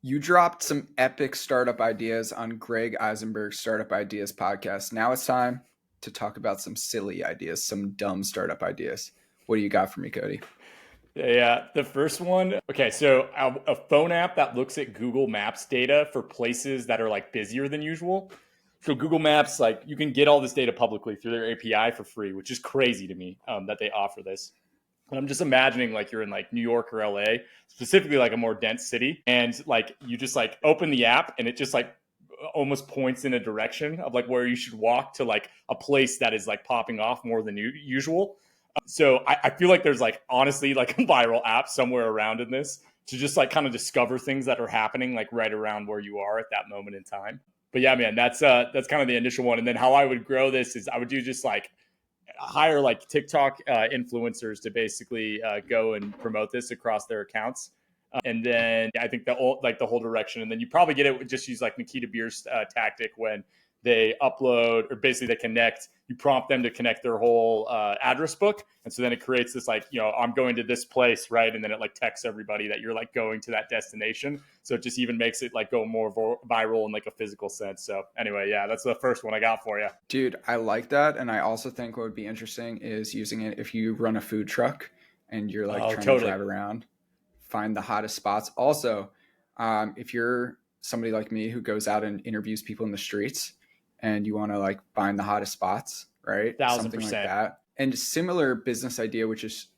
You dropped some epic startup ideas on Greg Isenberg's Startup Ideas podcast. Now it's time to talk about some silly ideas, some dumb startup ideas. What do you got for me, Cody? Yeah, the first one. Okay, so a phone app that looks at Google Maps data for places that are like busier than usual. So Google Maps, like you can get all this data publicly through their API for free, which is crazy to me that they offer this. And I'm just imagining like you're in like New York or LA, specifically like a more dense city, and like you just like open the app and it just like almost points in a direction of like where you should walk to like a place that is like popping off more than usual. So I feel like there's like honestly like a viral app somewhere around in this to just like kind of discover things that are happening like right around where you are at that moment in time. But yeah, man, that's kind of the initial one. And then how I would grow this is I would do just like hire like TikTok influencers to basically go and promote this across their accounts. And then I think the whole direction, and then you probably get it just use like Nikita Beer's tactic when they upload or basically they connect. You prompt them to connect their whole address book, and so then it creates this like I'm going to this place, right? And then it like texts everybody that you're like going to that destination. So it just even makes it like go more viral in like a physical sense. So anyway, yeah, that's the first one I got for you, dude. I like that, and I also think what would be interesting is using it if you run a food truck and you're like trying to drive around, find the hottest spots. Also, if you're somebody like me who goes out and interviews people in the streets and you want to like find the hottest spots, right? 1000%. Something like that. And similar business idea, which is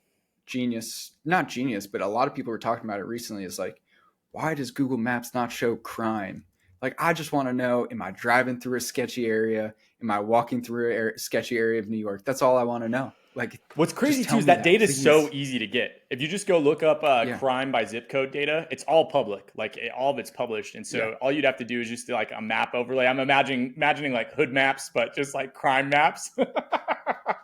not genius, but a lot of people were talking about it recently, is like, why does Google Maps not show crime? Like, I just want to know, am I driving through a sketchy area? Am I walking through a sketchy area of New York? That's all I want to know. Like, what's crazy too is that data is so easy to get. If you just go look up crime by zip code data, it's all public. Like all of it's published, and so all you'd have to do is just do like a map overlay. I'm imagining like hood maps, but just like crime maps.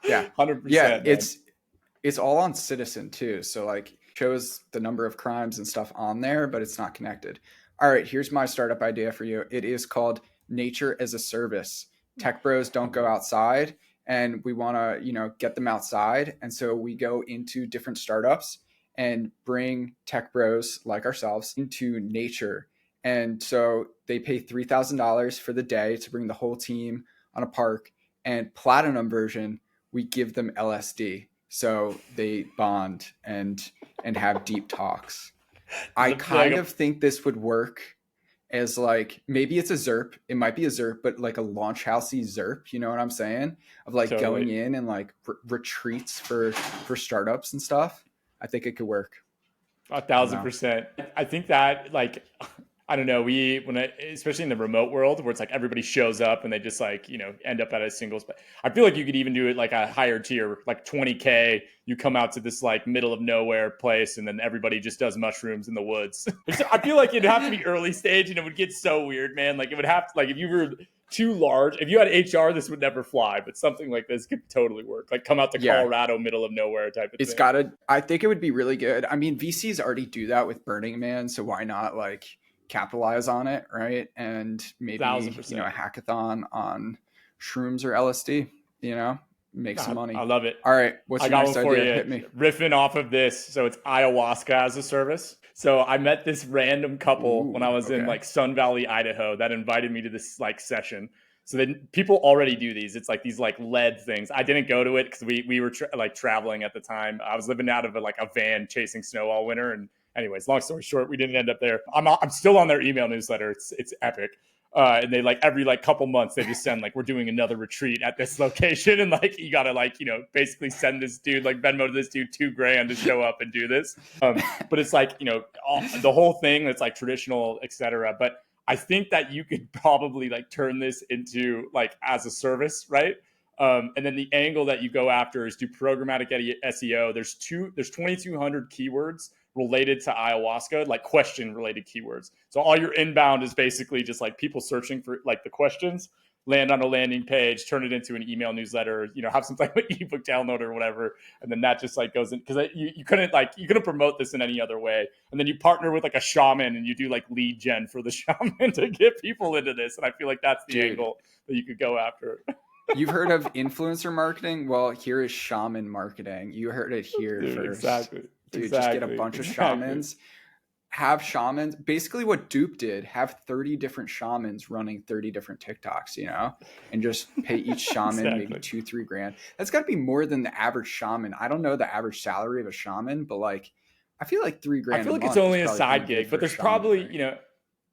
Yeah, 100%. Yeah, it's all on Citizen too, so like shows the number of crimes and stuff on there, but it's not connected. All right, here's my startup idea for you. It is called Nature as a Service. Tech bros don't go outside, and we want to get them outside, and so we go into different startups and bring tech bros like ourselves into nature. And so they pay $3,000 for the day to bring the whole team on a park, and platinum version, we give them LSD so they bond and have deep talks. I kind of think this would work as like, maybe it's a ZERP. It might be a ZERP, but like a launch housey ZERP. You know what I'm saying? Of like going in and like retreats for startups and stuff. I think it could work. 1,000%. I think that like, I don't know. Especially in the remote world where it's like everybody shows up and they just like, end up at a single spot. I feel like you could even do it like a higher tier, like 20K. You come out to this like middle of nowhere place and then everybody just does mushrooms in the woods. I feel like it'd have to be early stage and it would get so weird, man. Like it would have to, like if you were too large, if you had HR, this would never fly, but something like this could totally work. Like come out to Colorado, middle of nowhere type of thing. I think it would be really good. I mean, VCs already do that with Burning Man. So why not like capitalize on it, right? And maybe 1,000%. A hackathon on shrooms or LSD, make some money. I love it. All right, what's your next idea? Hit me. Riffing off of this, so it's Ayahuasca-as-a-service. So I met this random couple when I was in like Sun Valley, Idaho, that invited me to this like session. So then people already do these. It's like these like lead things. I didn't go to it because we were traveling at the time. I was living out of a van chasing snow all winter. And anyways, long story short, we didn't end up there. I'm still on their email newsletter. It's epic. And they like every like couple months they just send like we're doing another retreat at this location and like you gotta like basically send this dude like Venmo to this dude $2,000 to show up and do this. But it's like the whole thing that's like traditional, etc. But I think that you could probably like turn this into like as a service, right? And then the angle that you go after is do programmatic SEO. There's 2,200 keywords related to ayahuasca, like question related keywords. So all your inbound is basically just like people searching for like the questions, land on a landing page, turn it into an email newsletter, have some type of ebook download or whatever. And then that just like goes in because you couldn't promote this in any other way. And then you partner with like a shaman and you do like lead gen for the shaman to get people into this. And I feel like that's the angle that you could go after. You've heard of influencer marketing? Well, here is shaman marketing. You heard it here first. Exactly. Dude, just get a bunch of shamans, have shamans, basically what Dupe did, have 30 different shamans running 30 different TikToks, you know, and just pay each shaman maybe Exactly. 2-3 grand. That's got to be more than the average shaman. I don't know the average salary of a shaman, but like, I feel like 3 I grand a feel like it's month is only a probably pretty side good gig, but for a there's shaman, probably, right?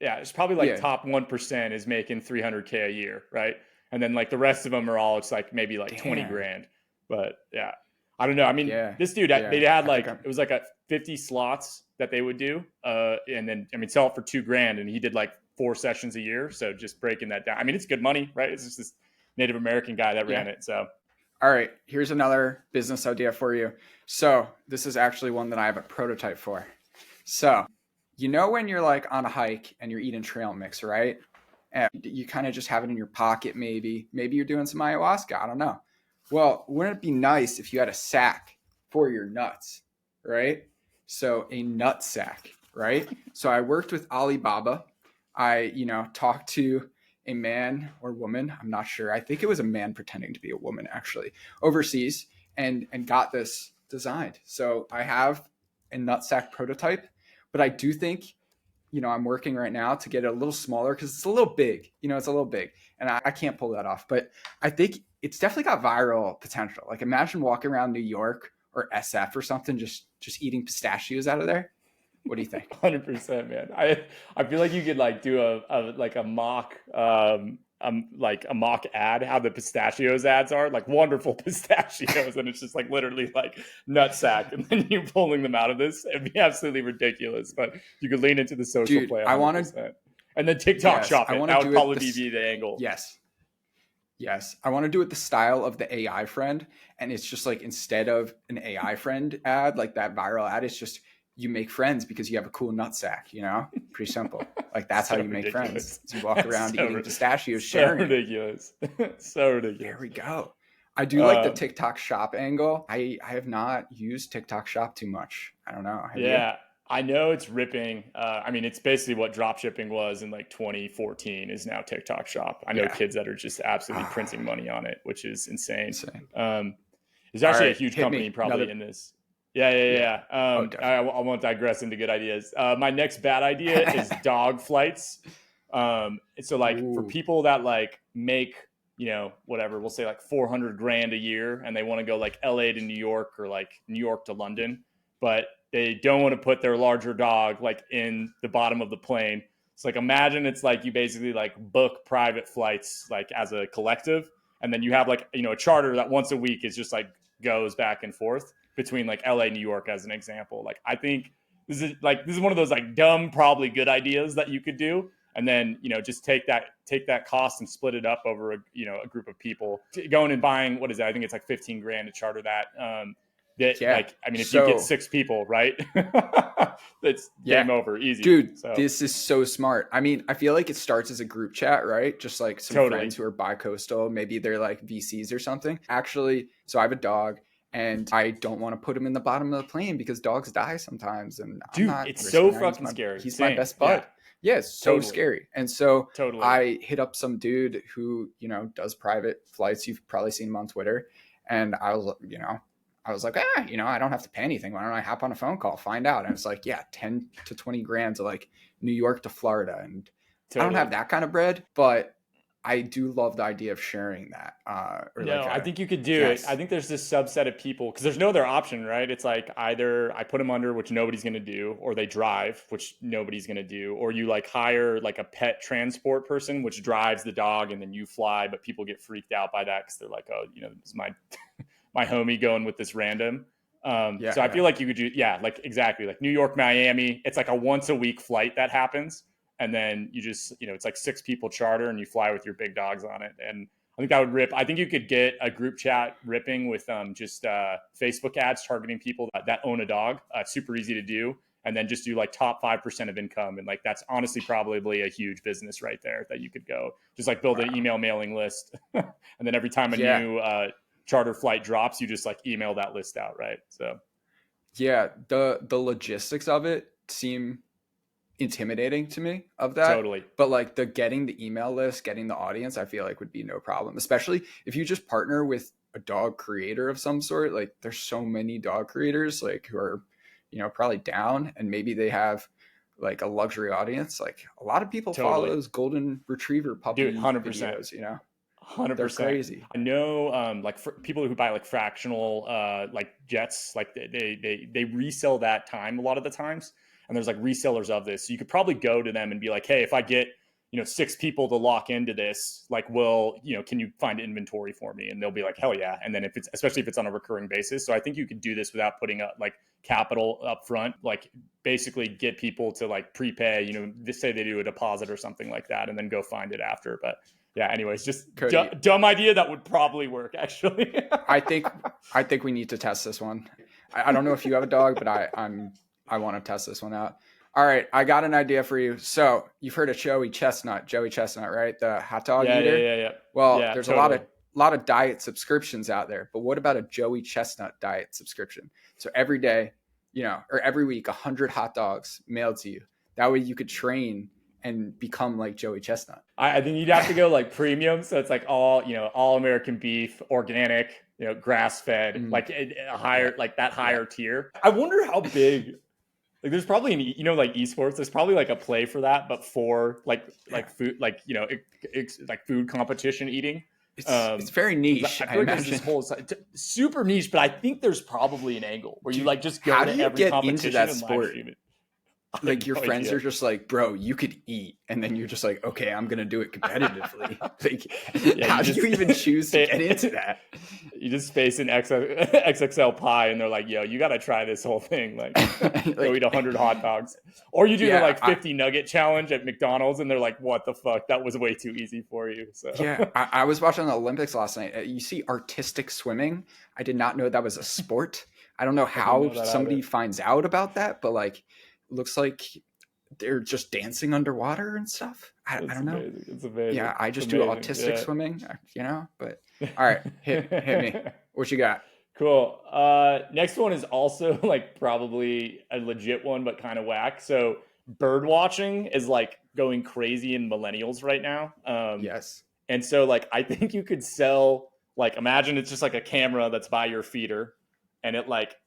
yeah, it's probably like Yeah, top 1% is making 300K a year, right? And then like the rest of them are all, it's like maybe like 20 damn. grand. But yeah, I don't know. I mean, Yeah, this dude, they yeah. had I think like, I'm. it was like a 50 slots that they would do. And then, I mean, sell it for 2 grand, and he did like 4 sessions a year. So just breaking that down. I mean, it's good money, right? It's just this Native American guy that Yeah. ran it. So, All right, here's another business idea for you. So this is actually one that I have a prototype for. So, you know, when you're like on a hike and you're eating trail mix, right? And you kind of just have it in your pocket, maybe. Maybe you're doing some ayahuasca. I don't know. Well, wouldn't it be nice if you had a sack for your nuts, right? So a nut sack, right? So I worked with Alibaba. I, talked to a man or woman, I'm not sure. I think it was a man pretending to be a woman actually, overseas, and got this designed. So I have a nutsack prototype, but I do think, I'm working right now to get it a little smaller because it's a little big. It's a little big, and I can't pull that off. But I think it's definitely got viral potential. Like imagine walking around New York or SF or something, just eating pistachios out of there. What do you think? 100%, man. I feel like you could like do a mock like a mock ad, how the pistachios ads are, like wonderful pistachios, and it's just like literally like nutsack, and then you pulling them out of this. It'd be absolutely ridiculous, but you could lean into the social Dude, play I want to. 100%. And then TikTok Yes, shop I it. want to That would do it. probably be the angle. Yes, yes, I want to do it the style of the AI friend, and it's just like instead of an AI friend ad, like that viral ad, it's just you make friends because you have a cool nutsack. Pretty simple. Like that's how So you make friends. ridiculous. Is you walk around eating pistachios, So sharing it. ridiculous. So There ridiculous. we go. I do like the TikTok shop angle. I have not used TikTok shop too much. I don't know. Have you? Yeah, I know it's ripping. I mean, it's basically what drop shipping was in like 2014 is now TikTok Shop. I know Yeah. kids that are just absolutely printing Ah, money on it, which is insane. insane. There's All actually a right, huge hit company me. probably Another. in this. Yeah, Yeah. yeah, yeah. Oh, I won't digress into good ideas. My next bad idea is definitely. dog flights. So like for Ooh. people that like make, whatever, we'll say like 400 grand a year, and they want to go like LA to New York or like New York to London, but they don't want to put their larger dog like in the bottom of the plane. It's like imagine it's like you basically like book private flights like as a collective, and then you have like a charter that once a week is just like goes back and forth between like LA, New York as an example. Like I think this is one of those like dumb, probably good ideas that you could do, and then just take that cost and split it up over a group of people going and buying, what is that, I think it's like 15 grand to charter that. That Yeah. like, I mean, if you get So 6 people, right, that's yeah. game over, easy. Dude, So this is so smart. I mean, I feel like it starts as a group chat, right? Just like some totally. friends who are bi-coastal, maybe they're like VCs or something. Actually, so I have a dog and I don't want to put him in the bottom of the plane because dogs die sometimes and I'm Dude, not it's so risking that. fucking scary. He's my Same. best Yeah, bud. Yeah, it's so totally. scary. And so Totally. I hit up some dude who, does private flights. You've probably seen him on Twitter. And I was like, I don't have to pay anything. Why don't I hop on a phone call, find out? And it's like, yeah, 10 to 20 grand to like New York to Florida. And I don't Totally. have that kind of bread, but I do love the idea of sharing that. Or like No, I think you could do it. I yes. think there's this subset of people because there's no other option, right? It's like either I put them under, which nobody's going to do, or they drive, which nobody's going to do, or you like hire like a pet transport person, which drives the dog, and then you fly. But people get freaked out by that because they're like, oh, this is my my homie going with this random. Yeah. So I Yeah. feel like you could do, yeah, like exactly like New York, Miami. It's like a once a week flight that happens, and then you just it's like 6 people charter, and you fly with your big dogs on it, and I think that would rip. I think you could get a group chat ripping with just Facebook ads targeting people that own a dog. It's super easy to do, and then just do like top 5% of income, and like that's honestly probably a huge business right there that you could go just like build an Wow. email mailing list, and then every time a Yeah. new charter flight drops, you just like email that list out, right? So Yeah. The logistics of it seem intimidating to me of that, totally. but like the getting the email list, getting the audience, I feel like would be no problem, especially if you just partner with a dog creator of some sort. Like there's so many dog creators like who are probably down, and maybe they have like a luxury audience, like a lot of people follow Totally. those golden retriever puppy Dude, 100%. videos, you know? 100%. They're crazy. I know, like people who buy like fractional, like jets, like they resell that time a lot of the times. And there's like resellers of this. So you could probably go to them and be like, hey, if I get, 6 people to lock into this, like, can you find inventory for me? And they'll be like, hell yeah. And then especially if it's on a recurring basis. So I think you could do this without putting up like capital up front, like basically get people to like prepay, just say they do a deposit or something like that, and then go find it after. But yeah, anyways, just dumb idea that would probably work, actually. I think we need to test this one. I don't know if you have a dog, but I want to test this one out. All right, I got an idea for you. So you've heard of Joey Chestnut, right? The hot dog eater. Yeah. Well, there's totally. a lot of diet subscriptions out there, but what about a Joey Chestnut diet subscription? So every day, or every week, 100 hot dogs mailed to you. That way you could train and become like Joey Chestnut. I think you'd have to go like premium. So it's like all American beef, organic, grass fed, like a higher, like that higher tier. I wonder how big, like there's probably like esports, there's probably like a play for that, but for like food, like, like food competition eating. It's very niche. I feel like there's this whole super niche, but I think there's probably an angle where you like just go to every competition into that and sport? Live stream it. Like your friends are just like, bro, you could eat, and then you're just like, okay, I'm gonna do it competitively. Like, how do you even choose to get into that? You just space an XXL pie, and they're like, yo, you got to try this whole thing. Like, go eat 100 hot dogs, or you do the like 50 nugget challenge at McDonald's, and they're like, what the fuck? That was way too easy for you. So yeah, I was watching the Olympics last night. You see artistic swimming. I did not know that was a sport. I don't know how somebody finds out about that, but like, looks like they're just dancing underwater and stuff. I don't know. Amazing. It's amazing. Yeah, I just do autistic swimming, but all right, hit me. What you got? Cool. Next one is also like probably a legit one, but kind of whack. So birdwatching is like going crazy in millennials right now. Yes. And so like, I think you could sell, like, imagine it's just like a camera that's by your feeder, and it like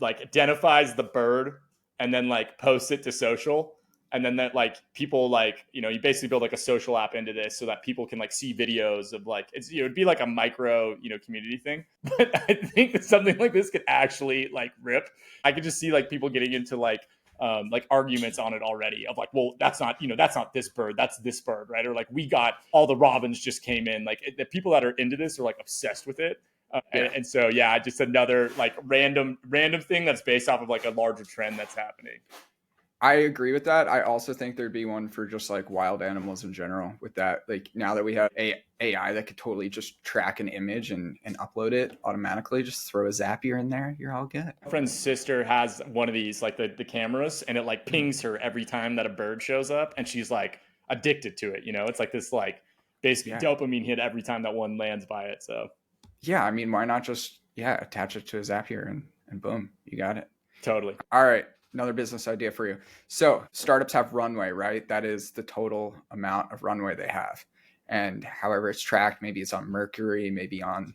identifies the bird and then like posts it to social. And then that like people like, you basically build like a social app into this so that people can like see videos of like, it's, it'd be like a micro, community thing. But I think that something like this could actually like rip. I could just see like people getting into like arguments on it already of like, well, that's not this bird, that's this bird, right? Or like, we got all the robins just came in. Like the people that are into this are like obsessed with it. And so, yeah, just another like random thing that's based off of like a larger trend that's happening. I agree with that. I also think there'd be one for just like wild animals in general with that. Like now that we have AI that could totally just track an image and upload it automatically, just throw a Zapier in there, you're all good. My friend's sister has one of these, like the cameras, and it like pings her every time that a bird shows up, and she's like addicted to it. It's like this like basically dopamine hit every time that one lands by it. So yeah, I mean, why not just attach it to a Zapier and boom, you got it. Totally. All right. Another business idea for you. So startups have runway, right? That is the total amount of runway they have. And however it's tracked, maybe it's on Mercury, maybe on,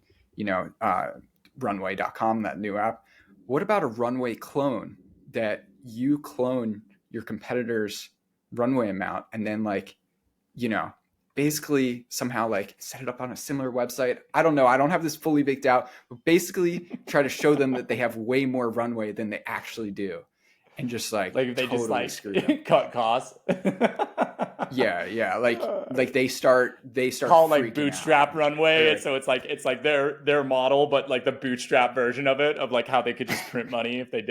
runway.com, that new app. What about a runway clone that you clone your competitor's runway amount and then basically somehow like set it up on a similar website? I don't know. I don't have this fully baked out, but basically try to show them that they have way more runway than they actually do. And just like if they totally just like cut costs. yeah. Like they start call like bootstrap out. Runway. Right. So it's like their model, but like the bootstrap version of it, of like how they could just print money if they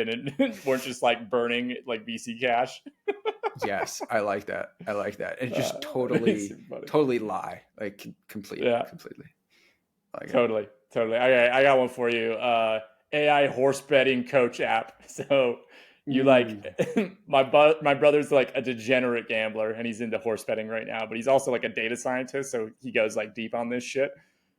weren't just like burning like VC cash. Yes, I like that. And just totally lie, like completely. Like totally. Okay, I got one for you. AI horse betting coach app. So you my brother's like a degenerate gambler, and he's into horse betting right now, but he's also like a data scientist, so he goes like deep on this shit.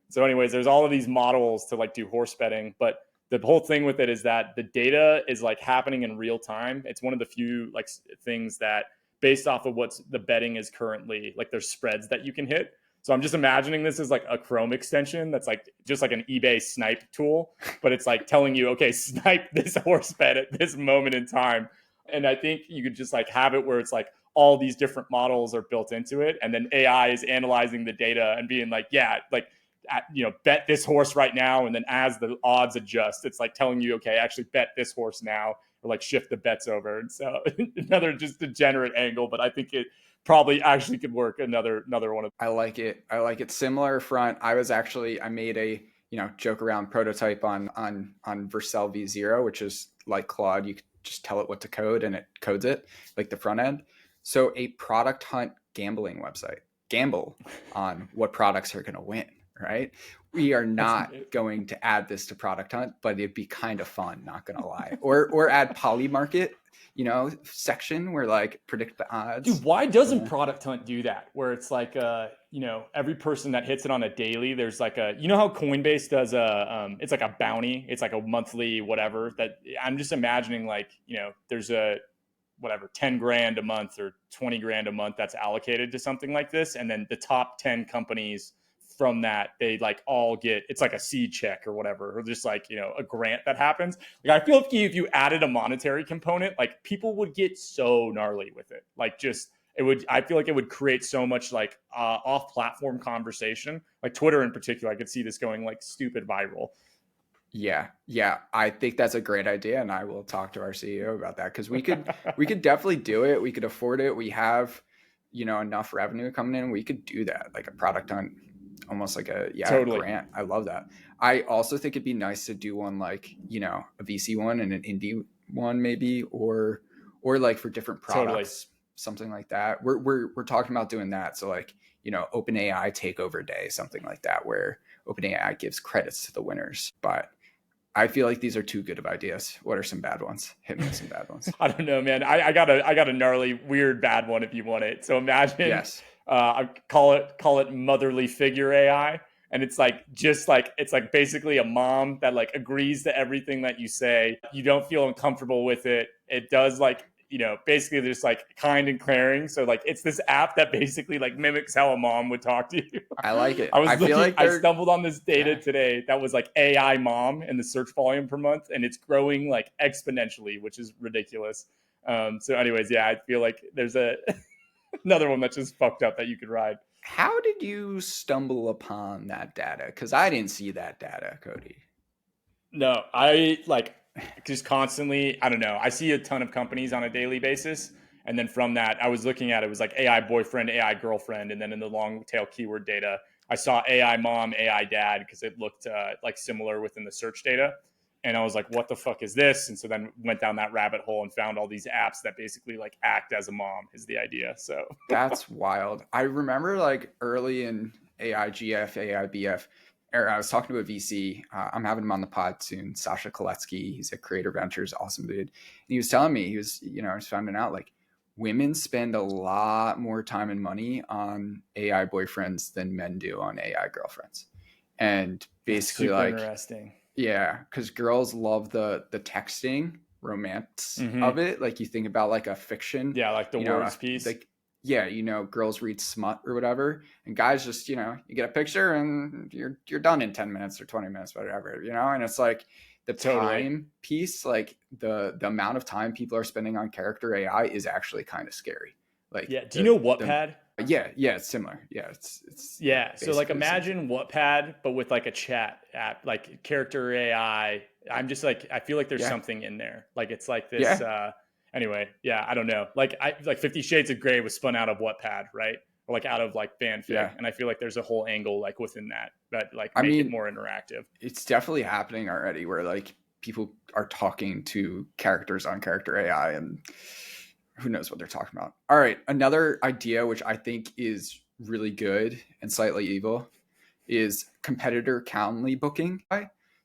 So anyways, there's all of these models to like do horse betting, but the whole thing with it is that the data is like happening in real time. It's one of the few like things that, based off of what's the betting is currently, like there's spreads that you can hit. So I'm just imagining this as like a Chrome extension that's like just like an eBay snipe tool, but it's like telling you, okay, snipe this horse bet at this moment in time. And I think you could just like have it where it's like all these different models are built into it, and then AI is analyzing the data and being like, yeah, like, bet this horse right now, and then as the odds adjust, it's like telling you, okay, actually bet this horse now, or like shift the bets over. And so another just degenerate angle, but I think it probably actually could work. Another one of. I like it. Similar front. I made a joke around prototype on Vercel V0, which is like Claude. You could just tell it what to code and it codes it, like the front end. So a product hunt gambling website. Gamble on what products are going to win, right? We are not going to add this to Product Hunt, but it'd be kind of fun, not going to lie. Or add Polymarket, section where like predict the odds. Dude, why doesn't Product Hunt do that? Where it's like, every person that hits it on a daily, there's like how Coinbase does it's like a bounty. It's like a monthly whatever that I'm just imagining like, there's a whatever, 10 grand a month or 20 grand a month that's allocated to something like this. And then the top 10 companies from that, they like all get, it's like a seed check or whatever, or just like, a grant that happens. Like I feel like if you added a monetary component, like people would get so gnarly with it. Like I feel like it would create so much like off platform conversation, like Twitter in particular. I could see this going like stupid viral. Yeah. I think that's a great idea, and I will talk to our CEO about that because we could definitely do it. We could afford it. We have, enough revenue coming in. We could do that, like a product on almost like a totally. grant. I love that. I also think it'd be nice to do one like a VC one and an indie one maybe, or like for different products, something like that. We're talking about doing that. So like OpenAI takeover day, something like that, where OpenAI gives credits to the winners, but. I feel like these are too good of ideas. What are some bad ones? Hit me with some bad ones. I don't know, man. I got a gnarly, weird, bad one if you want it. So imagine, yes, I call it motherly figure AI, and it's like it's like basically a mom that like agrees to everything that you say. You don't feel uncomfortable with it. It does like. Basically there's like kind and caring. So like it's this app that basically like mimics how a mom would talk to you. I like it. I stumbled on this data today that was like AI mom and the search volume per month, and it's growing like exponentially, which is ridiculous. So anyways, yeah, I feel like there's another one that's just fucked up that you could ride. How did you stumble upon that data? Because I didn't see that data, Cody. No, I like just constantly, I don't know. I see a ton of companies on a daily basis. And then from that, I was looking at it was like AI boyfriend, AI girlfriend. And then in the long tail keyword data, I saw AI mom, AI dad, because it looked like similar within the search data. And I was like, what the fuck is this? And so then went down that rabbit hole and found all these apps that basically like act as a mom is the idea. So that's wild. I remember like early in AIGF, AIBF, I was talking to a VC. I'm having him on the pod soon. Sasha Koletsky. He's at Creator Ventures, awesome dude. And he was telling me, I was finding out like women spend a lot more time and money on AI boyfriends than men do on AI girlfriends. And basically, like, interesting. Yeah, because girls love the texting romance of it. Like you think about like a fiction. Yeah, like the words piece. Like, yeah, girls read smut or whatever, and guys just, you get a picture and you're done in 10 minutes or 20 minutes, whatever, and it's like the time piece, like the amount of time people are spending on character AI is actually kind of scary. Like, yeah, do you know Wattpad? Yeah, it's similar. Yeah, it's yeah. So like imagine Wattpad, but with like a chat app, like character AI. I'm just like, I feel like there's something in there. Like it's like this. Anyway, yeah, I don't know. Like 50 Shades of Grey was spun out of Wattpad, right? Or like out of like fanfic. Yeah. And I feel like there's a whole angle like within that like make it more interactive. It's definitely happening already where like people are talking to characters on character AI and who knows what they're talking about. All right, another idea which I think is really good and slightly evil is competitor Calendly booking.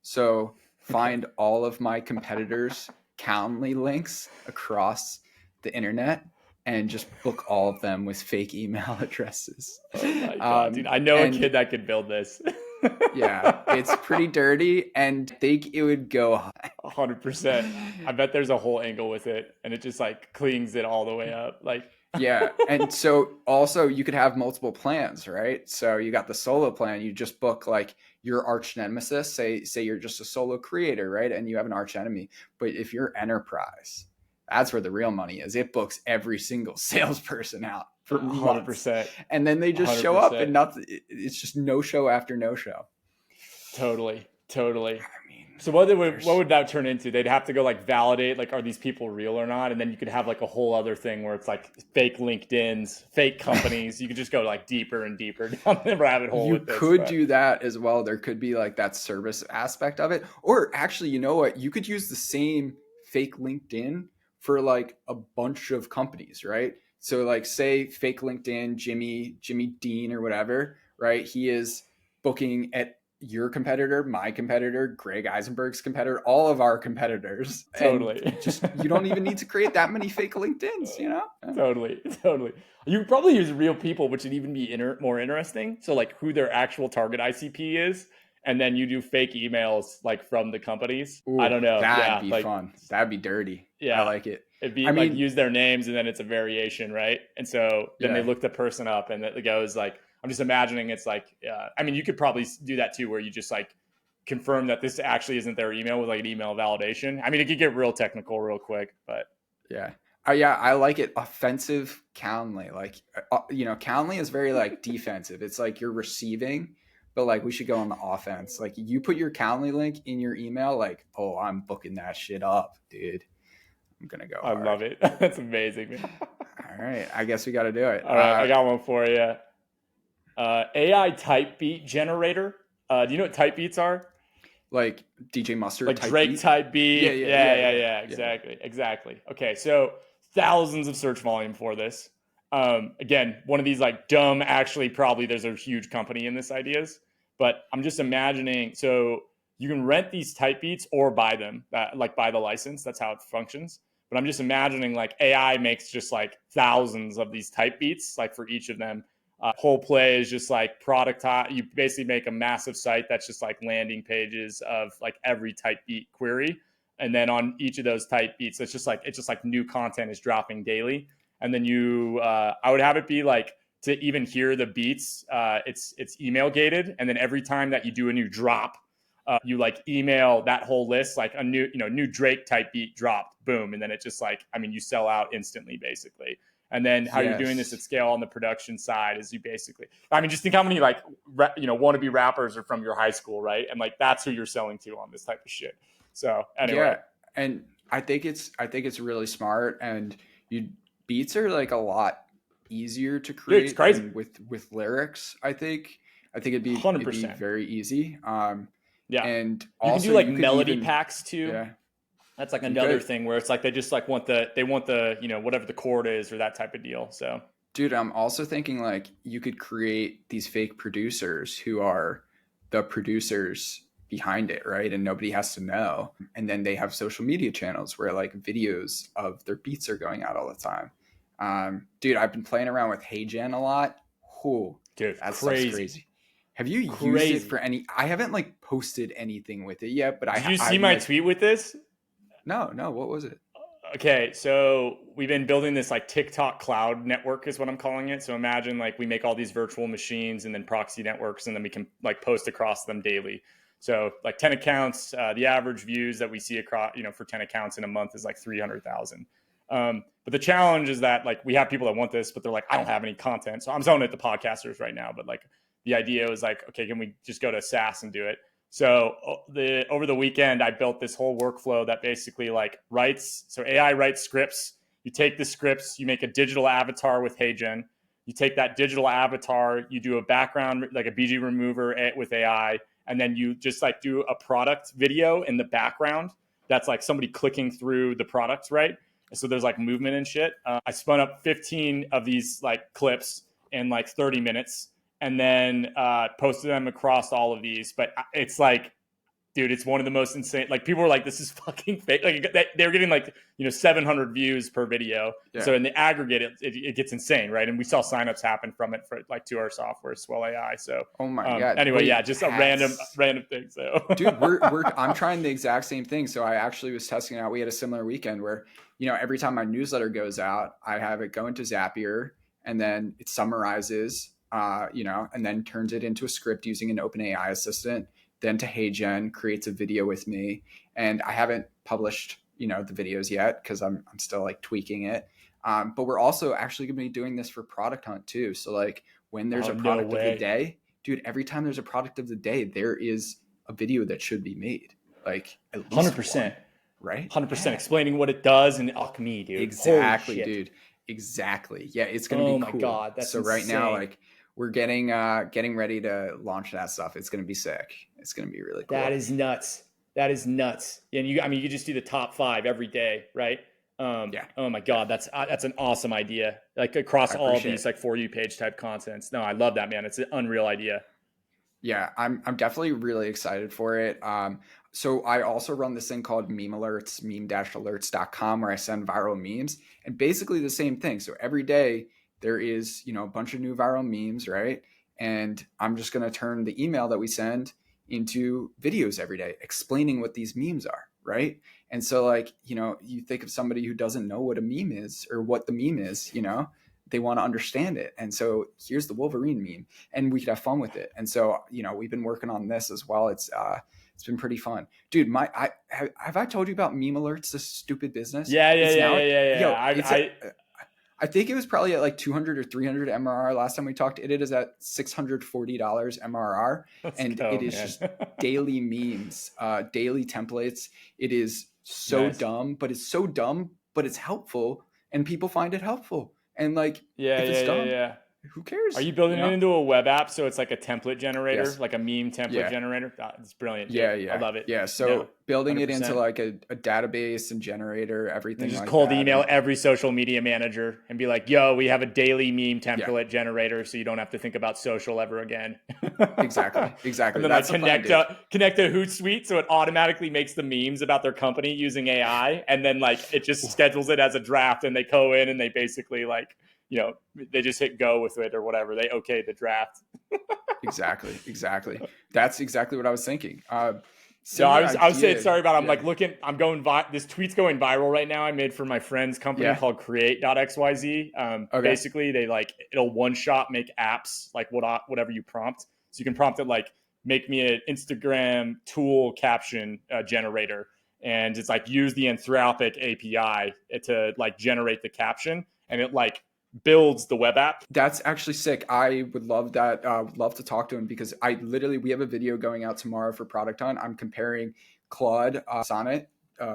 So find all of my competitors' Calendly links across the internet and just book all of them with fake email addresses. Oh my God, dude. I know a kid that could build this. Yeah, it's pretty dirty, and I think it would go 100%. I bet there's a whole angle with it, and it just like cleans it all the way up. Like, yeah, and so also you could have multiple plans, right? So you got the solo plan. You just book like your arch nemesis. Say you're just a solo creator, right? And you have an arch enemy. But if you're enterprise, That's where the real money is. It books every single salesperson out for 100%. months. And then they just 100%. Show up and nothing. It's just no show after no show. Totally. I mean, so what would that turn into? They'd have to go like validate, like, are these people real or not? And then you could have like a whole other thing where it's like fake LinkedIn's, fake companies. You could just go like deeper and deeper down the rabbit hole. You could do that as well. There could be like that service aspect of it. Or actually, you know what? You could use the same fake LinkedIn for like a bunch of companies, right? So like say fake LinkedIn, Jimmy Dean or whatever, right? He is booking at your competitor, my competitor, Greg Isenberg's competitor, all of our competitors. Totally. And just you don't even need to create that many fake LinkedIns, you know? Totally. You would probably use real people, which would even be more interesting. So like who their actual target ICP is, and then you do fake emails like from the companies. Ooh, I don't know. That'd be fun. That'd be dirty. Yeah, I like it. It'd be like use their names and then it's a variation, right? And so then they look the person up and it goes like, I'm just imagining it's like, I mean, you could probably do that too, where you just like confirm that this actually isn't their email with like an email validation. I mean, it could get real technical real quick, but yeah. I like it. Offensive Calendly. Like, Calendly is very like defensive. It's like you're receiving, but like we should go on the offense. Like you put your Calendly link in your email, like, oh, I'm booking that shit up, dude. I'm going to go. I love it. That's amazing, man. All right. I guess we got to do it. All right. I got one for you. AI type beat generator. Do you know what type beats are? Like DJ Mustard, like type Drake beat? type beat. Yeah. Exactly. Okay, so thousands of search volume for this. Again, one of these like dumb. Actually, probably there's a huge company in this ideas, but I'm just imagining. So you can rent these type beats or buy them, like buy the license. That's how it functions. But I'm just imagining like AI makes just like thousands of these type beats, like for each of them. Whole play is just like product. You basically make a massive site that's just like landing pages of like every type beat query, and then on each of those type beats, it's just like new content is dropping daily. And then I would have it be like to even hear the beats, it's email gated, and then every time that you do a new drop, you like email that whole list, like a new Drake type beat dropped, boom, and then it just like you sell out instantly, basically. And then how you're doing this at scale on the production side is you basically, just think how many like, wannabe rappers are from your high school, right? And like, that's who you're selling to on this type of shit. So anyway. Yeah. And I think it's really smart, and beats are like a lot easier to create. Dude, it's crazy. With lyrics. I think it'd be 100%. very easy. Yeah. And you also can do like melody packs too. Yeah. That's like another thing where it's like they just like want the whatever the chord is or that type of deal. So, dude, I'm also thinking like you could create these fake producers who are the producers behind it, right? And nobody has to know. And then they have social media channels where like videos of their beats are going out all the time. Dude, I've been playing around with HeyGen a lot. Ooh, dude, that's crazy. Have you used it for any? I haven't like posted anything with it yet, but Did you see my tweet with this? No. What was it? Okay, so we've been building this like TikTok cloud network is what I'm calling it. So imagine like we make all these virtual machines and then proxy networks, and then we can like post across them daily. So like 10 accounts, the average views that we see across, for 10 accounts in a month is like 300,000. But the challenge is that like we have people that want this, but they're like, I don't have any content. So I'm selling it to podcasters right now. But like the idea was like, okay, can we just go to SaaS and do it? So over the weekend, I built this whole workflow that basically like so AI writes scripts. You take the scripts, you make a digital avatar with HeyGen. You take that digital avatar, you do a background, like a BG remover with AI, and then you just like do a product video in the background. That's like somebody clicking through the products, right? So there's like movement and shit. I spun up 15 of these like clips in like 30 minutes. And then posted them across all of these. But it's like, dude, it's one of the most insane. Like people were like, this is fucking fake. Like they were getting like, 700 views per video. Yeah. So in the aggregate, it gets insane, right? And we saw signups happen from it for like to our software, Swell AI. So oh my god. Anyway, just a random thing. So dude, I'm trying the exact same thing. So I actually was testing it out. We had a similar weekend where, every time my newsletter goes out, I have it go into Zapier, and then it summarizes. And then turns it into a script using an OpenAI assistant, then to HeyGen, creates a video with me. And I haven't published, the videos yet because I'm still like tweaking it. But we're also actually going to be doing this for Product Hunt too. So like when there's a product of the day, dude, every time there's a product of the day, there is a video that should be made. Like at least 100%, one, right? 100% explaining what it does and alchemy, dude. Exactly, dude. Exactly. Yeah, it's gonna be cool. Oh my god, that's so insane. Right now, like we're getting ready to launch that stuff. It's gonna be sick. It's gonna be really cool. That is nuts. That is nuts. And you could just do the top 5 every day, right? Yeah. Oh my god, that's an awesome idea. Like across all of these like For You page type contents. No, I love that, man. It's an unreal idea. Yeah, I'm definitely really excited for it. So I also run this thing called Meme Alerts, meme-alerts.com, where I send viral memes, and basically the same thing. So every day there is, a bunch of new viral memes, right? And I'm just going to turn the email that we send into videos every day explaining what these memes are, right? And so like, you think of somebody who doesn't know what a meme is or what the meme is, they want to understand it. And so here's the Wolverine meme and we could have fun with it. And so, we've been working on this as well. It's been pretty fun, dude. Have I told you about Meme Alerts, this stupid business? Yeah. I think it was probably at like 200 or 300 MRR last time we talked. It is at $640 MRR. It is just daily memes, daily templates. It is so dumb, but it's so dumb, but it's helpful and people find it helpful. And like, if it's dumb, who cares? Are you building it into a web app so it's like a template generator, like a meme template generator? It's brilliant. Yeah. I love it. Yeah. So building 100%. It into like a database and generator, everything. And just cold email every social media manager and be like, yo, we have a daily meme template generator so you don't have to think about social ever again. Exactly. And then that's connect a Hootsuite so it automatically makes the memes about their company using AI. And then like it just schedules it as a draft and they go in and they basically like, they just hit go with it or whatever. They okay the draft. Exactly. That's exactly what I was thinking. So I was saying, sorry about, I'm like looking, this tweet's going viral right now. I made for my friend's company called create.xyz. Basically they like, it'll one shot make apps, like whatever you prompt. So you can prompt it like, make me an Instagram tool caption generator. And it's like, use the Anthropic API to like generate the caption. And it like builds the web app. That's actually sick. I would love that. Love to talk to him because we have a video going out tomorrow for Product Hunt. I'm comparing Claude Sonnet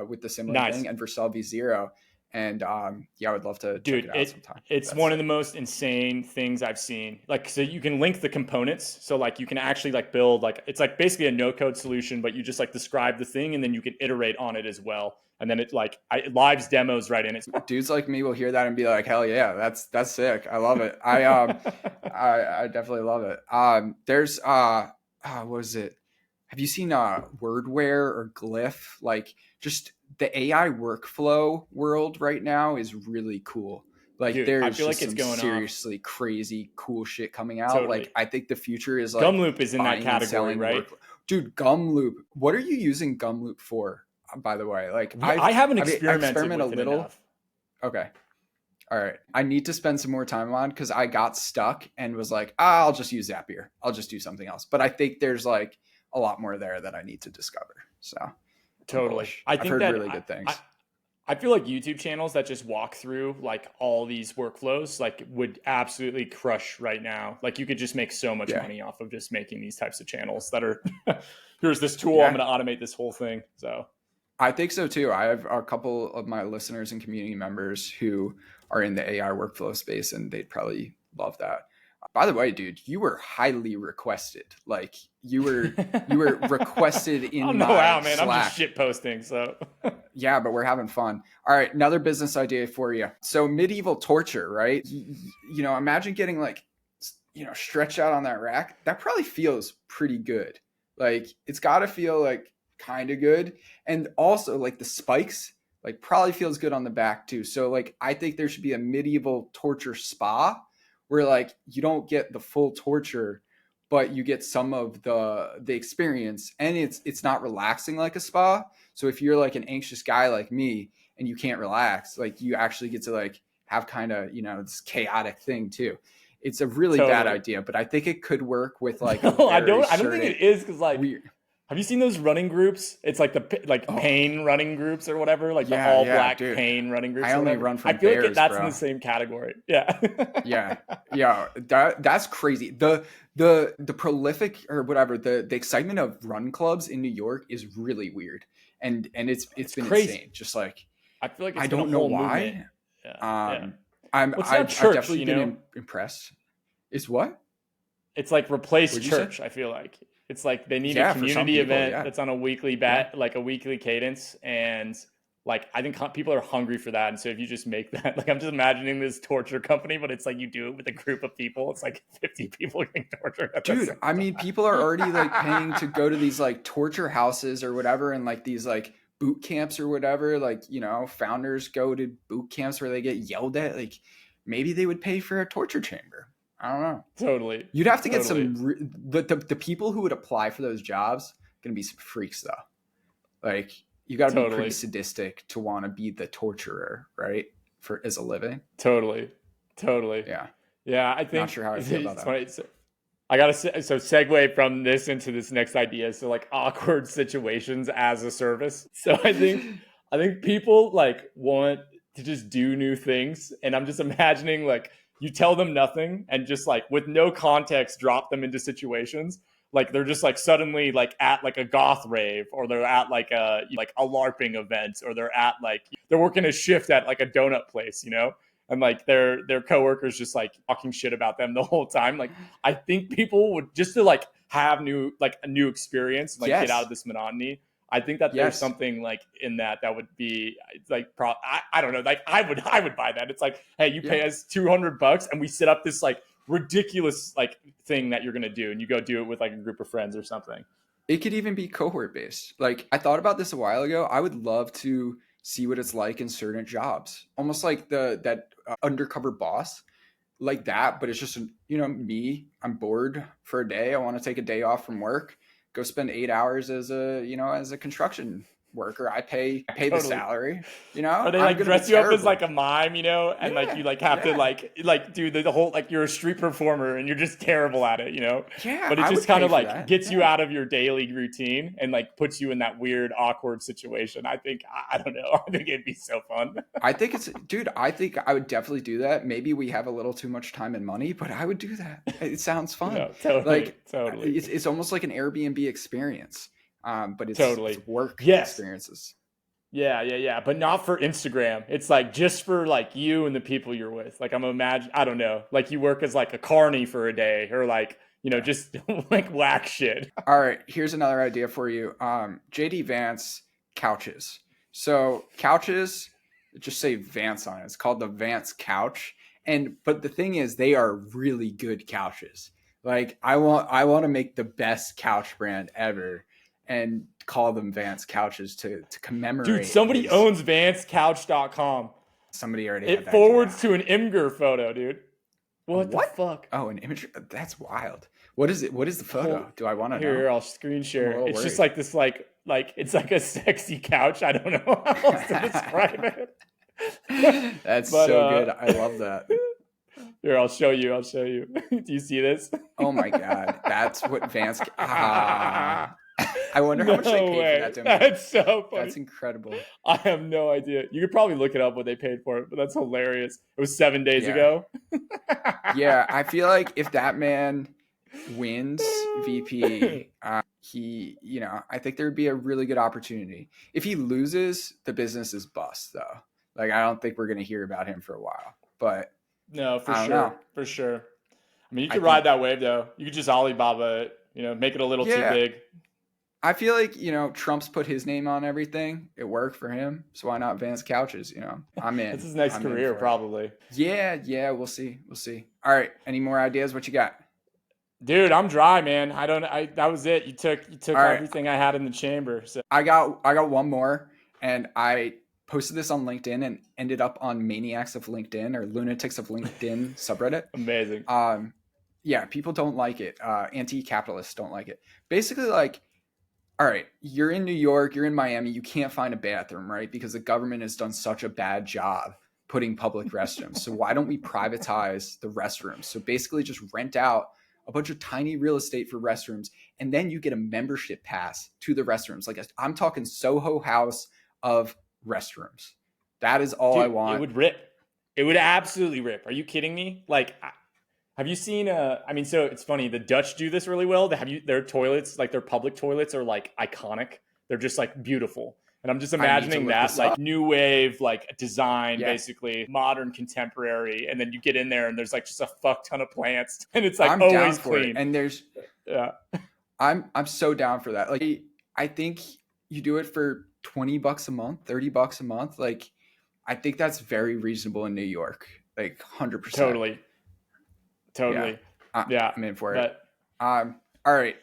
with the similar thing and Vercel V0. And I would love to check it out sometime. It's one of the most insane things I've seen. Like, so you can link the components. So like you can actually like build like, it's like basically a no code solution, but you just like describe the thing and then you can iterate on it as well. And then it like lives demos right in it. Dudes like me will hear that and be like, hell yeah, that's sick. I love it. I definitely love it. There's what was it? Have you seen Wordware or Glyph? Like just the AI workflow world right now is really cool. Like there's just some seriously crazy cool shit coming out. Totally. Like I think the future is like Gumloop is in that category, right? Dude, Gumloop. What are you using Gumloop for? By the way, like I haven't experimented with a little. Enough. Okay. All right. I need to spend some more time on because I got stuck and was like, I'll just use Zapier. I'll just do something else. But I think there's like a lot more there that I need to discover. So totally. I've heard really good things. I feel like YouTube channels that just walk through like all these workflows like would absolutely crush right now. Like you could just make so much money off of just making these types of channels that are here's this tool. I'm going to automate this whole thing. So I think so too. I have a couple of my listeners and community members who are in the AI workflow space and they'd probably love that. By the way, dude, you were highly requested. Like you were requested in my man. Slack. I'm just shit posting. So yeah, but we're having fun. All right. Another business idea for you. So medieval torture, right? Imagine getting like, stretched out on that rack. That probably feels pretty good. Like it's got to feel like kind of good. And also like the spikes like probably feels good on the back too. So like I think there should be a medieval torture spa where like you don't get the full torture but you get some of the experience and it's not relaxing like a spa. So if you're like an anxious guy like me and you can't relax, like you actually get to like have kind of this chaotic thing too. It's a really bad idea, but I think it could work with like I don't think it is because like Have you seen those running groups? It's like pain running groups or whatever, like the all yeah, black dude. pain running groups I or only whatever. run I from feel like bears, that's in bro. the same category. Yeah. Yeah, that's crazy. The prolific or whatever, the excitement of run clubs in New York is really weird, and it's been crazy. insane. Just like I feel like I it's been a don't know whole movement. why. Yeah. Yeah. Um, Well, it's not I've church, definitely been impressed. Is what? It's like replace What'd you say? church. I feel like it's like they need a Yeah, for some community people, event yeah, that's on a weekly yeah. like a weekly cadence, and like I think people are hungry for that. And so if you just make that, like I'm just imagining this torture company, but it's like you do it with a group of people. It's like 50 people getting tortured at the Dude, same I mean, time. people are already like paying to go to these like torture houses or whatever, and like these like boot camps or whatever. Like, founders go to boot camps where they get yelled at. Like, maybe they would pay for a torture chamber. I don't know. Totally. You'd have to get Totally. the people who would apply for those jobs gonna be some freaks though. Like, you got to be pretty sadistic to want to be the torturer, right? For as a living. Totally. Yeah. Yeah, I think Not sure how I feel about that. Funny. I gotta segue from this into this next idea. So like awkward situations as a service. So I think people like want to just do new things, and I'm just imagining like you tell them nothing and just like with no context drop them into situations like they're just like suddenly like at like a goth rave, or they're at like a LARPing event, or they're working a shift at like a donut place, and like their coworkers just like talking shit about them the whole time. Like I think people would just to like have a new experience, like get out of this monotony. I think that there's something like in that would be like I don't know, like I would buy that. It's like, hey, you pay us $200 and we set up this like ridiculous like thing that you're gonna do, and you go do it with like a group of friends or something. It could even be cohort based. Like I thought about this a while ago. I would love to see what it's like in certain jobs, almost like that undercover boss, like that. But it's just me. I'm bored for a day. I want to take a day off from work. Go spend 8 hours as a construction worker. I pay the salary, Or they like dress you up as like a mime, and like you like have to like do the whole like you're a street performer and you're just terrible at it, Yeah. But it just kind of like gets you out of your daily routine and like puts you in that weird, awkward situation. I think I don't know. I think it'd be so fun. I think I think I would definitely do that. Maybe we have a little too much time and money, but I would do that. It sounds fun. No, totally. It's almost like an Airbnb experience. But it's work experiences. Yeah. But not for Instagram. It's like just for like you and the people you're with. Like I don't know, like you work as like a carny for a day, or like, just like whack shit. All right. Here's another idea for you. JD Vance couches. So couches, just say Vance on it. It's called the Vance couch. But the thing is, they are really good couches. Like I want to make the best couch brand ever and call them Vance couches to commemorate. Dude, somebody owns VanceCouch.com. Somebody already it forwards to an Imgur photo, dude. What the fuck? Oh, an image? That's wild. What is it? What is the photo? Do I want to know? Here, I'll screen share. It's just like this, like it's like a sexy couch. I don't know how else to describe it. That's so good. I love that. Here, I'll show you. Do you see this? Oh my god, that's what Vance. I wonder how much they paid for that. That's so funny. That's incredible. I have no idea. You could probably look it up what they paid for it, but that's hilarious. It was 7 days ago. Yeah, I feel like if that man wins VP, he, I think there would be a really good opportunity. If he loses, the business is bust, though. Like, I don't think we're going to hear about him for a while. But no, for sure. I mean, you could ride that wave, though. You could just Alibaba it, make it a little too big. I feel like, Trump's put his name on everything. It worked for him. So why not Vance Couches? I'm in. It's his next career, probably. Yeah. We'll see. All right. Any more ideas? What you got? Dude, I'm dry, man. That was it. You took everything I had in the chamber. So I got one more, and I posted this on LinkedIn and ended up on Maniacs of LinkedIn or Lunatics of LinkedIn subreddit. Amazing. Yeah, people don't like it. Anti-capitalists don't like it. Basically, like, all right, you're in New York, you're in Miami, you can't find a bathroom, right? Because the government has done such a bad job putting public restrooms. So why don't we privatize the restrooms? So basically just rent out a bunch of tiny real estate for restrooms, and then you get a membership pass to the restrooms. Like I'm talking Soho House of restrooms. That is all I want. It would rip. It would absolutely rip. Are you kidding me? Like, have you seen? I mean, so it's funny. The Dutch do this really well. Their toilets, like their public toilets, are like iconic. They're just like beautiful. And I'm just imagining that like new wave, like design, basically modern, contemporary. And then you get in there and there's like just a fuck ton of plants, and it's like I'm always down for clean. It. And there's, I'm so down for that. Like I think you do it for $20 a month, $30 a month. Like I think that's very reasonable in New York. Like 100%. Totally. Yeah. I'm in for it. All right.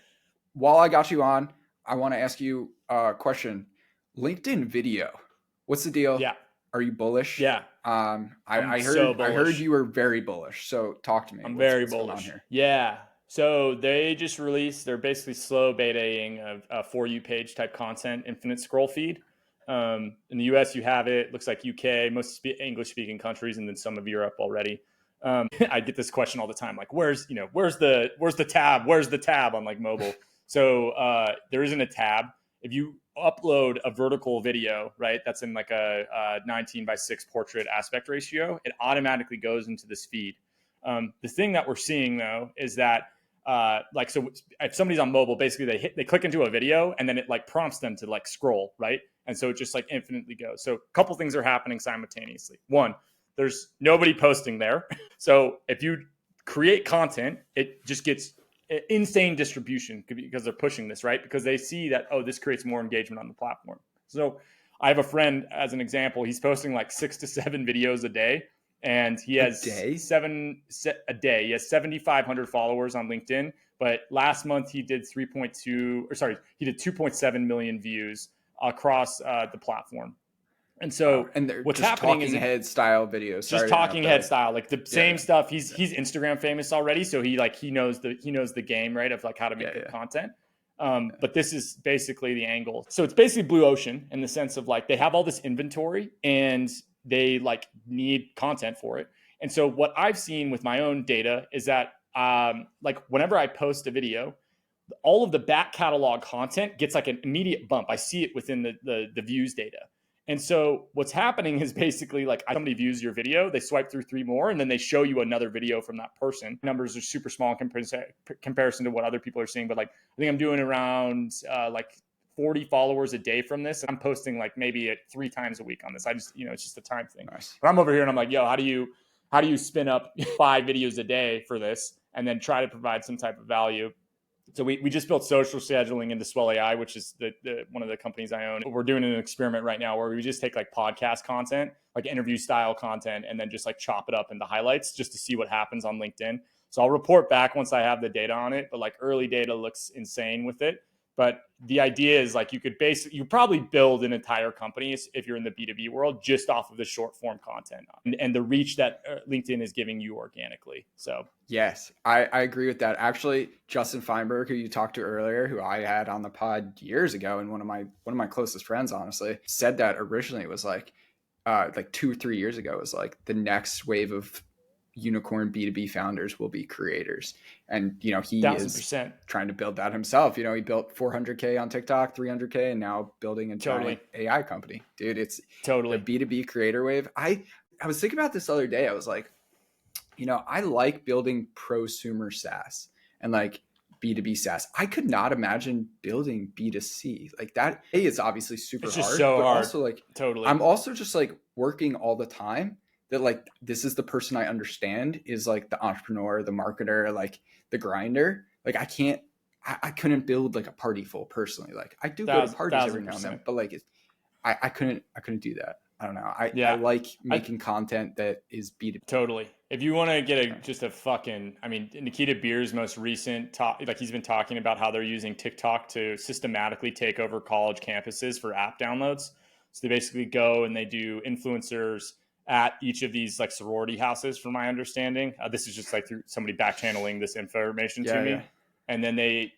While I got you on, I want to ask you a question. LinkedIn video. What's the deal? Yeah. Are you bullish? Yeah. I heard you were very bullish. So talk to me. I'm very bullish here. Yeah. So they just released, they're basically slow betaing a For You page type content, infinite scroll feed. In the US, you have it. Looks like UK, most English speaking countries, and then some of Europe already. I get this question all the time, like, where's the tab? Where's the tab on like mobile? So there isn't a tab. If you upload a vertical video, right, that's in like a 19:6 portrait aspect ratio, it automatically goes into this feed. The thing that we're seeing though is that so if somebody's on mobile, basically they click into a video and then it like prompts them to like scroll, right? And so it just like infinitely goes. So a couple things are happening simultaneously. One, there's nobody posting there. So if you create content, it just gets insane distribution because they're pushing this, right? Because they see that, oh, this creates more engagement on the platform. So I have a friend, as an example, he's posting like 6 to 7 videos a day. And he has a day. He has 7,500 followers on LinkedIn. But last month he did 2.7 million views across the platform. And so what's happening is head style videos. Just talking head style, like the same stuff. He's Instagram famous already, so he knows the game, right, of like how to make good content. But this is basically the angle. So it's basically blue ocean in the sense of like they have all this inventory and they like need content for it. And so what I've seen with my own data is that like whenever I post a video, all of the back catalog content gets like an immediate bump. I see it within the views data. And so what's happening is basically like somebody views your video, they swipe through 3 more, and then they show you another video from that person. Numbers are super small in comparison to what other people are seeing. But like, I think I'm doing around like 40 followers a day from this. I'm posting like maybe 3 times a week on this. I just, it's just a time thing. Nice. But I'm over here and I'm like, yo, how do you spin up 5 videos a day for this and then try to provide some type of value? So we just built social scheduling into Swell AI, which is the one of the companies I own. We're doing an experiment right now where we just take like podcast content, like interview style content, and then just like chop it up into highlights just to see what happens on LinkedIn. So I'll report back once I have the data on it, but like early data looks insane with it. But the idea is like you probably build an entire company if you're in the B2B world just off of the short form content and the reach that LinkedIn is giving you organically. So yes, I agree with that. Actually, Justin Feinberg, who you talked to earlier, who I had on the pod years ago, and one of my closest friends, honestly, said that originally it was like 2 or 3 years ago, was like the next wave of unicorn B2B founders will be creators. And, he 1,000%. Is trying to build that himself. He built 400K on TikTok, 300K, and now building a giant AI company. Dude, it's the B2B creator wave. I was thinking about this the other day. I was like, I like building prosumer SaaS and like B2B SaaS. I could not imagine building B2C like that. It's obviously super hard. It's just so hard. Also like I'm also just like working all the time that like this is the person I understand is like the entrepreneur, the marketer, like the grinder. Like I couldn't build like a party full personally. Like I do go to parties every now and then, but like I couldn't do that. I don't know. I like making content that is B2B. Totally. If you want to get Nikita Beer's most recent talk, like he's been talking about how they're using TikTok to systematically take over college campuses for app downloads. So they basically go and they do influencers at each of these like sorority houses, from my understanding. This is just like through somebody back channeling this information to me. Yeah. And then they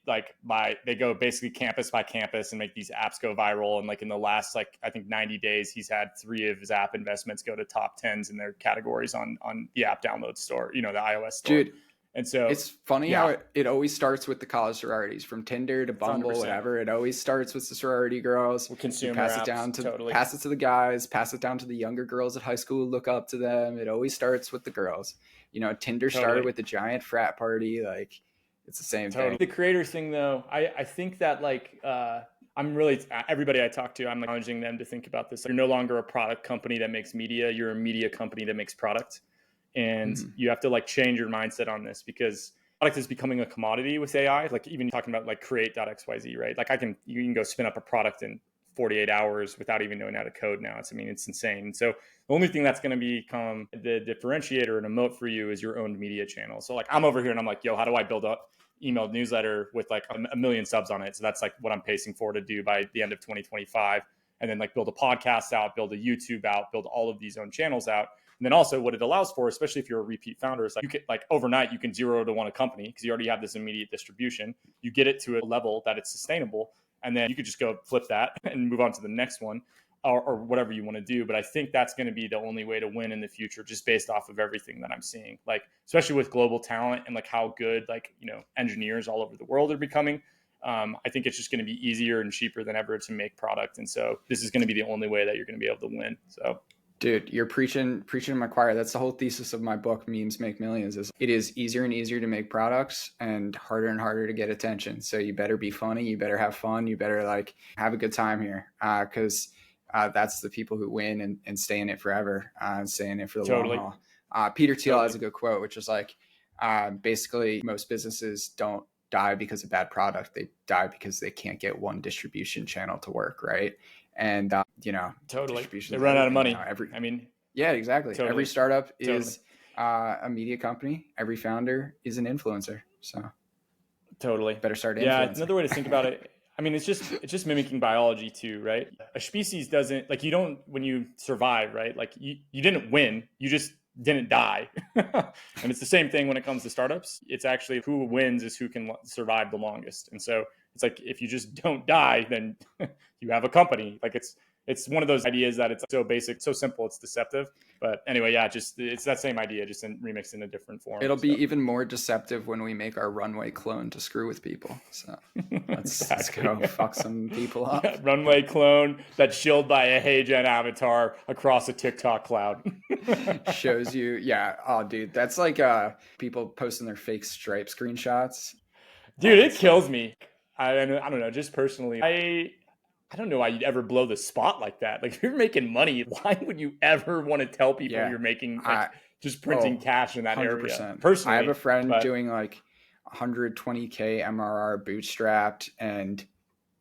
go basically campus by campus and make these apps go viral. And like in the last, like, I think 90 days, he's had 3 of his app investments go to top 10s in their categories on the app download store, the iOS store. Dude, And so it's funny how it always starts with the college sororities, from Tinder to Bumble, 100%. whatever. It always starts with the sorority girls. Well, consumer pass apps, it down to totally. pass it to the guys, pass it down to the younger girls at high school who look up to them. It always starts with the girls. You know, Tinder started with the giant frat party. Like, it's the same thing. The creator thing, though, I think that like I'm really, everybody I talk to, I'm challenging them to think about this. You're no longer a product company that makes media. You're a media company that makes product. And you have to like change your mindset on this, because product is becoming a commodity with AI. Like, even talking about like create.xyz, right? Like you can go spin up a product in 48 hours without even knowing how to code now. It's insane. And so the only thing that's going to become the differentiator and a moat for you is your own media channel. So like, I'm over here and I'm like, yo, how do I build up emailed newsletter with like a million subs on it? So that's like what I'm pacing for to do by the end of 2025. And then like build a podcast out, build a YouTube out, build all of these own channels out. And then also what it allows for, especially if you're a repeat founder, is like you can, like overnight, you can 0 to 1 a company because you already have this immediate distribution. You get it to a level that it's sustainable. And then you could just go flip that and move on to the next one, or whatever you want to do. But I think that's going to be the only way to win in the future, just based off of everything that I'm seeing, like, especially with global talent and like how good, like, you know, engineers all over the world are becoming. I think it's just going to be easier and cheaper than ever to make product. And so this is going to be the only way that you're going to be able to win. So, dude, you're preaching in my choir. That's the whole thesis of my book, Memes Make Millions, is it is easier and easier to make products and harder to get attention. So you better be funny. You better have fun. You better like have a good time here, because that's the people who win and stay in it forever, and stay in it for the long haul. Peter Thiel has a good quote, which is like, basically, most businesses don't die because of bad product. They die because they can't get one distribution channel to work, right? And you know, they run out of money. Yeah, exactly. Every startup is a media company. Every founder is an influencer. So better start influencing. Yeah, another way to think about it. I mean, it's just mimicking biology too, right? A species doesn't, like, you don't, when you survive, right? Like you didn't win, you just didn't die. And it's the same thing when it comes to startups. It's actually who wins is who can survive the longest. And so it's like, if you just don't die, then you have a company. Like it's one of those ideas that it's so basic, so simple, it's deceptive. But anyway, yeah, it's that same idea, just remixed in a different form. It'll be even more deceptive when we make our Runway clone to screw with people. So let's go fuck some people up. Yeah, Runway clone that's shielded by a HeyGen avatar across a TikTok cloud. Shows you, yeah. Oh, dude, that's like people posting their fake Stripe screenshots. Dude, it kills me. I don't know, just personally, I don't know why you'd ever blow the spot like that. Like, if you're making money, why would you ever want to tell people you're making just printing cash in that 100%. Area? Personally, I have a friend doing like 120K MRR bootstrapped and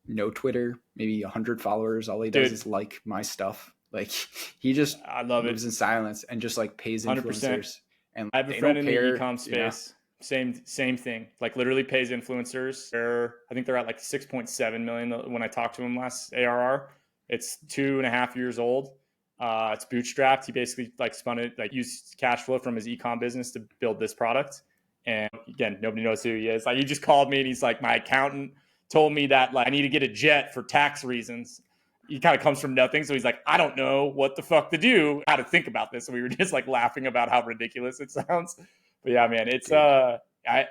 no Twitter, maybe 100 followers. All he does is like my stuff. Like, he just moves in silence and just like pays influencers. 100%. And I have a friend in the e-com space. Same thing. Like, literally pays influencers. I think they're at like 6.7 million when I talked to him last ARR. It's 2.5 years old. It's bootstrapped. He basically like spun it, like used cash flow from his e-com business to build this product. And again, nobody knows who he is. Like, he just called me and he's like, my accountant told me that like I need to get a jet for tax reasons. He kind of comes from nothing. So he's like, I don't know what the fuck to do, how to think about this. So we were just like laughing about how ridiculous it sounds. But yeah, man, it's I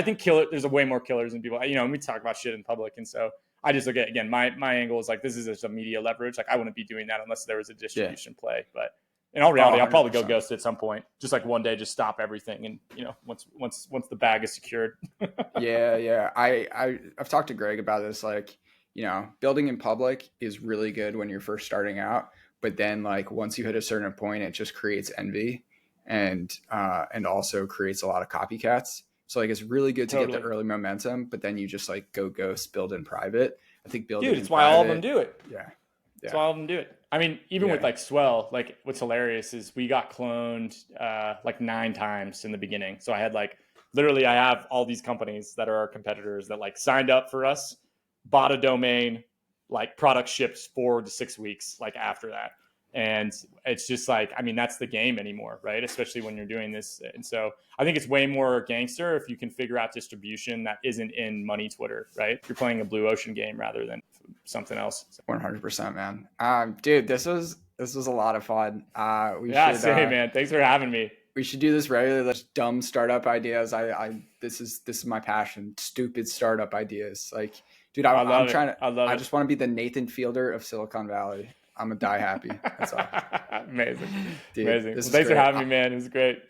think there's a way more killers than people. You know, and we talk about shit in public, and so I just look at, again, my angle is like, this is just a media leverage. Like, I wouldn't be doing that unless there was a distribution play. But in all reality, I'll probably go ghost at some point. Just like one day, just stop everything, and you know, once the bag is secured. Yeah. I've talked to Greg about this. Like, you know, building in public is really good when you're first starting out, but then like once you hit a certain point, it just creates envy. And also creates a lot of copycats. So like, it's really good to get the early momentum, but then you just like go ghost, build in private. I think building. Dude, it's why all of them do it. Yeah. That's why all of them do it. I mean, even with like Swell, like what's hilarious is we got cloned like 9 times in the beginning. So I had like, literally, I have all these companies that are our competitors that like signed up for us, bought a domain, like product ships 4 to 6 weeks, like after that. And it's just like, I mean, that's the game anymore, right? Especially when you're doing this. And so I think it's way more gangster if you can figure out distribution that isn't in money Twitter, right? You're playing a blue ocean game rather than something else. 100%, man. Dude, this was a lot of fun. Same, man. Thanks for having me. We should do this regularly. Like dumb startup ideas. This is my passion. Stupid startup ideas. Like, dude, I'm trying to. I just want to be the Nathan Fielder of Silicon Valley. I'm gonna die happy. That's all. Amazing. Dude, Amazing. Well, thanks for having me, man. It was great.